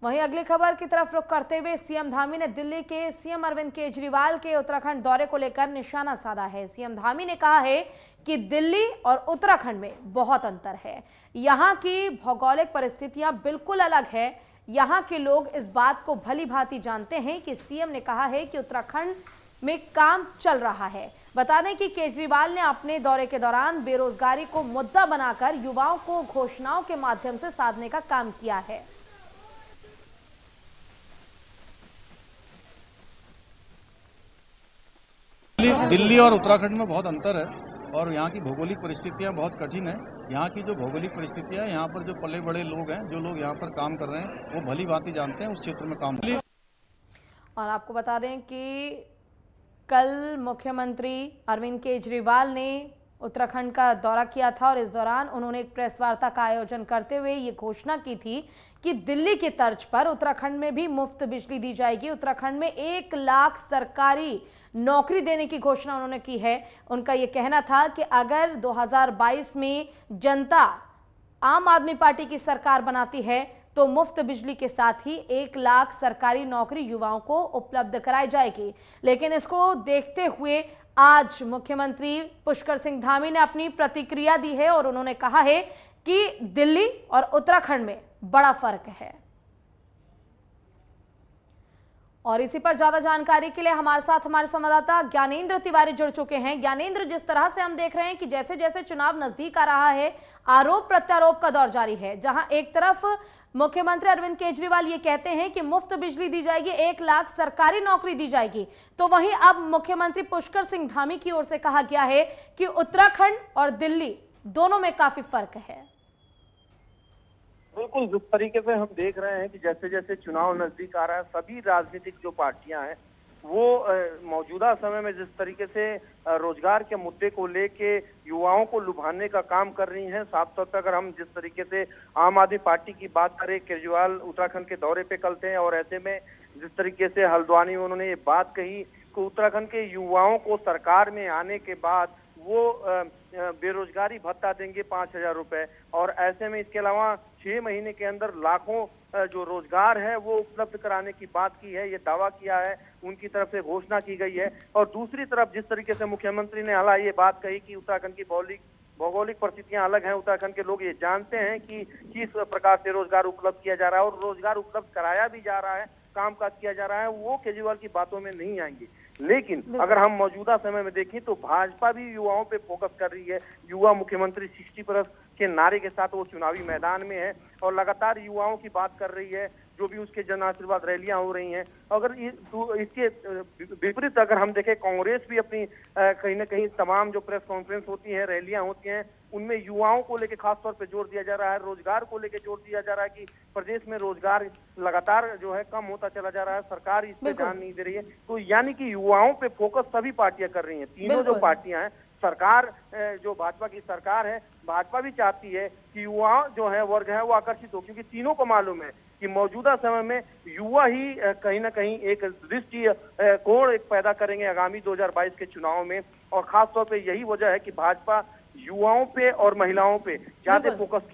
वहीं अगली खबर की तरफ रुख करते हुए सीएम धामी ने दिल्ली के सीएम अरविंद केजरीवाल के उत्तराखंड दौरे को लेकर निशाना साधा है। सीएम धामी ने कहा है कि दिल्ली और उत्तराखंड में बहुत अंतर है। यहाँ की भौगोलिक परिस्थितियां बिल्कुल अलग है। यहाँ के लोग इस बात को भली भांति जानते हैं कि सीएम ने कहा है कि उत्तराखंड में काम चल रहा है। बता दें कि केजरीवाल ने अपने दौरे के दौरान बेरोजगारी को मुद्दा बनाकर युवाओं को घोषणाओं के माध्यम से साधने का काम किया है। दिल्ली और उत्तराखंड में बहुत अंतर है और यहाँ की भौगोलिक परिस्थितियाँ बहुत कठिन है। यहाँ की जो भौगोलिक परिस्थितियाँ, यहाँ पर जो पले बड़े लोग हैं, जो लोग यहाँ पर काम कर रहे हैं, वो भली भांति जानते हैं उस क्षेत्र में काम। और आपको बता दें कि कल मुख्यमंत्री अरविंद केजरीवाल ने उत्तराखंड का दौरा किया था और इस दौरान उन्होंने एक प्रेस वार्ता का आयोजन करते हुए ये घोषणा की थी कि दिल्ली की तर्ज पर उत्तराखंड में भी मुफ्त बिजली दी जाएगी। उत्तराखंड में 1 लाख सरकारी नौकरी देने की घोषणा उन्होंने की है। उनका ये कहना था कि अगर 2022 में जनता आम आदमी पार्टी की सरकार बनाती है तो मुफ्त बिजली के साथ ही 1 लाख सरकारी नौकरी युवाओं को उपलब्ध कराई जाएगी। लेकिन इसको देखते हुए आज मुख्यमंत्री पुष्कर सिंह धामी ने अपनी प्रतिक्रिया दी है और उन्होंने कहा है कि दिल्ली और उत्तराखंड में बड़ा फर्क है। और इसी पर ज्यादा जानकारी के लिए हमारे साथ हमारे संवाददाता ज्ञानेंद्र तिवारी जुड़ चुके हैं। ज्ञानेंद्र, जिस तरह से हम देख रहे हैं कि जैसे जैसे चुनाव नजदीक आ रहा है, आरोप प्रत्यारोप का दौर जारी है। जहां एक तरफ मुख्यमंत्री अरविंद केजरीवाल ये कहते हैं कि मुफ्त बिजली दी जाएगी, 1 लाख सरकारी नौकरी दी जाएगी, तो वहीं अब मुख्यमंत्री पुष्कर सिंह धामी की ओर से कहा गया है कि उत्तराखंड और दिल्ली दोनों में काफी फर्क है। बिल्कुल, जिस तरीके से हम देख रहे हैं कि जैसे जैसे चुनाव नजदीक आ रहा है, सभी राजनीतिक जो पार्टियां हैं वो मौजूदा समय में जिस तरीके से रोजगार के मुद्दे को लेके युवाओं को लुभाने का काम कर रही हैं। साफ तौर पर अगर हम जिस तरीके से आम आदमी पार्टी की बात करें, केजरीवाल उत्तराखंड के दौरे पे कल थे और ऐसे में जिस तरीके से हल्द्वानी में उन्होंने ये बात कही कि उत्तराखंड के युवाओं को सरकार में आने के बाद वो बेरोजगारी भत्ता देंगे 5,000 रुपए, और ऐसे में इसके अलावा 6 महीने के अंदर लाखों जो रोजगार है वो उपलब्ध कराने की बात की है, ये दावा किया है, उनकी तरफ से घोषणा की गई है। और दूसरी तरफ जिस तरीके से मुख्यमंत्री ने हालांकि ये बात कही कि उत्तराखंड की भौगोलिक परिस्थितियां अलग हैं, उत्तराखंड के लोग ये जानते हैं कि किस प्रकार से रोजगार उपलब्ध किया जा रहा है और रोजगार उपलब्ध कराया भी जा रहा है, कामकाज किया जा रहा है, वो केजरीवाल की बातों में नहीं आएंगे। लेकिन अगर हम मौजूदा समय में देखें तो भाजपा भी युवाओं पे फोकस कर रही है। युवा मुख्यमंत्री 60+ के नारे के साथ वो चुनावी मैदान में है और लगातार युवाओं की बात कर रही है, जो भी उसके जन आशीर्वाद रैलियां हो रही हैं। अगर इसके विपरीत अगर हम देखें, कांग्रेस भी अपनी कहीं ना कहीं तमाम जो प्रेस कॉन्फ्रेंस होती हैं, रैलियां होती हैं, उनमें युवाओं को लेकर खास तौर पे जोर दिया जा रहा है, रोजगार को लेकर जोर दिया जा रहा है कि प्रदेश में रोजगार लगातार जो है कम होता चला जा रहा है, सरकार इस पे ध्यान नहीं दे रही है। तो यानी कि युवाओं पे फोकस सभी पार्टियां कर रही हैं। तीनों जो पार्टियां हैं, सरकार जो भाजपा की सरकार है, भाजपा भी चाहती है कि युवा जो है वर्ग है वो आकर्षित हो, क्योंकि तीनों को मालूम है कि मौजूदा समय में युवा ही कहीं ना कहीं एक दृष्टि कोण एक पैदा करेंगे आगामी 2022 के चुनाव में। और खास तौर पे यही वजह है कि भाजपा युवाओं पे और महिलाओं पे ज्यादा फोकस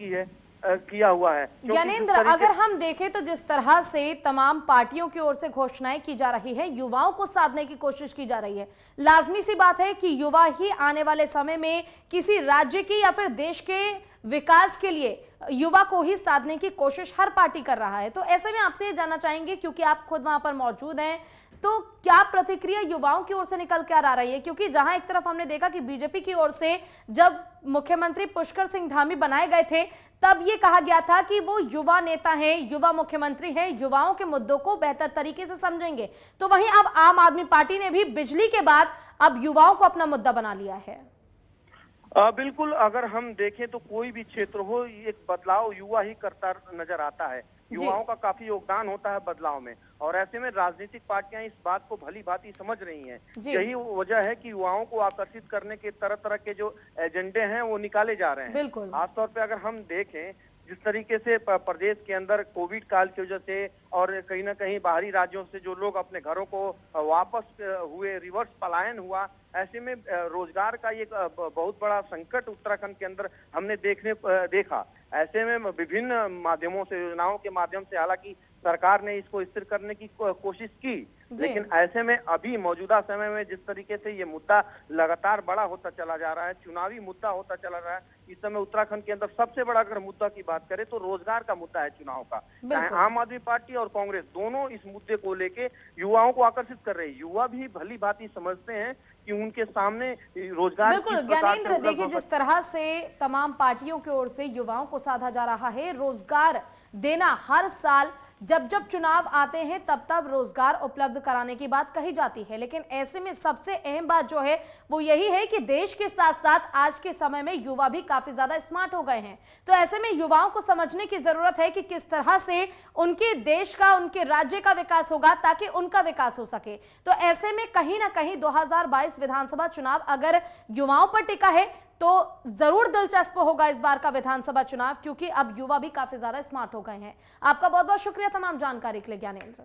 किया हुआ है। ज्ञानेंद्र, अगर हम देखें तो जिस तरह से तमाम पार्टियों की ओर से घोषणाएं की जा रही है, युवाओं को साधने की कोशिश की जा रही है, लाजमी सी बात है कि युवा ही आने वाले समय में किसी राज्य की या फिर देश के विकास के लिए युवा को ही साधने की कोशिश हर पार्टी कर रहा है। तो ऐसे में आपसे ये जानना चाहेंगे, क्योंकि आप खुद वहां पर मौजूद हैं, तो क्या प्रतिक्रिया युवाओं की ओर से निकल कर आ रही है? क्योंकि जहां एक तरफ हमने देखा कि बीजेपी की ओर से जब मुख्यमंत्री पुष्कर सिंह धामी बनाए गए थे तब ये कहा गया था कि वो युवा नेता हैं, युवा मुख्यमंत्री हैं, युवाओं के मुद्दों को बेहतर तरीके से समझेंगे, तो वहीं अब आम आदमी पार्टी ने भी बिजली के बाद अब युवाओं को अपना मुद्दा बना लिया है। बिल्कुल, अगर हम देखें तो कोई भी क्षेत्र हो, एक बदलाव युवा ही करता नजर आता है। युवाओं का काफी योगदान होता है बदलाव में, और ऐसे में राजनीतिक पार्टियां इस बात को भली भांति समझ रही हैं। यही वजह है कि युवाओं को आकर्षित करने के तरह तरह के जो एजेंडे हैं वो निकाले जा रहे हैं। खासतौर पे अगर हम देखें, जिस तरीके से प्रदेश के अंदर कोविड काल की वजह से और कहीं ना कहीं बाहरी राज्यों से जो लोग अपने घरों को वापस हुए, रिवर्स पलायन हुआ, ऐसे में रोजगार का एक बहुत बड़ा संकट उत्तराखंड के अंदर हमने देखा। ऐसे में विभिन्न माध्यमों से, योजनाओं के माध्यम से हालांकि सरकार ने इसको स्थिर करने की कोशिश की, लेकिन ऐसे में अभी मौजूदा समय में जिस तरीके से ये मुद्दा लगातार बड़ा होता चला जा रहा है, चुनावी मुद्दा होता चला रहा है, इस समय उत्तराखंड के अंदर सबसे बड़ा अगर मुद्दा की बात करें तो रोजगार का मुद्दा है चुनाव का। चाहे आम आदमी पार्टी और कांग्रेस दोनों इस मुद्दे को लेके युवाओं को आकर्षित कर रहे हैं। युवा भी भली भांति समझते हैं कि उनके सामने रोजगार बिल्कुल ज्ञानेंद्र, देखिए जिस तरह से तमाम पार्टियों की ओर से युवाओं को साधा जा रहा है रोजगार देना, हर साल जब जब चुनाव आते हैं तब तब रोजगार उपलब्ध कराने की बात कही जाती है, लेकिन ऐसे में सबसे अहम बात जो है वो यही है कि देश के साथ साथ आज के समय में युवा भी काफी ज्यादा स्मार्ट हो गए हैं। तो ऐसे में युवाओं को समझने की जरूरत है कि किस तरह से उनके देश का, उनके राज्य का विकास होगा ताकि उनका विकास हो सके। तो ऐसे में कहीं ना कहीं 2022 विधानसभा चुनाव अगर युवाओं पर टिका है तो जरूर दिलचस्प होगा इस बार का विधानसभा चुनाव, क्योंकि अब युवा भी काफी ज्यादा स्मार्ट हो गए हैं। आपका बहुत बहुत शुक्रिया तमाम जानकारी के लिए ज्ञानेंद्र।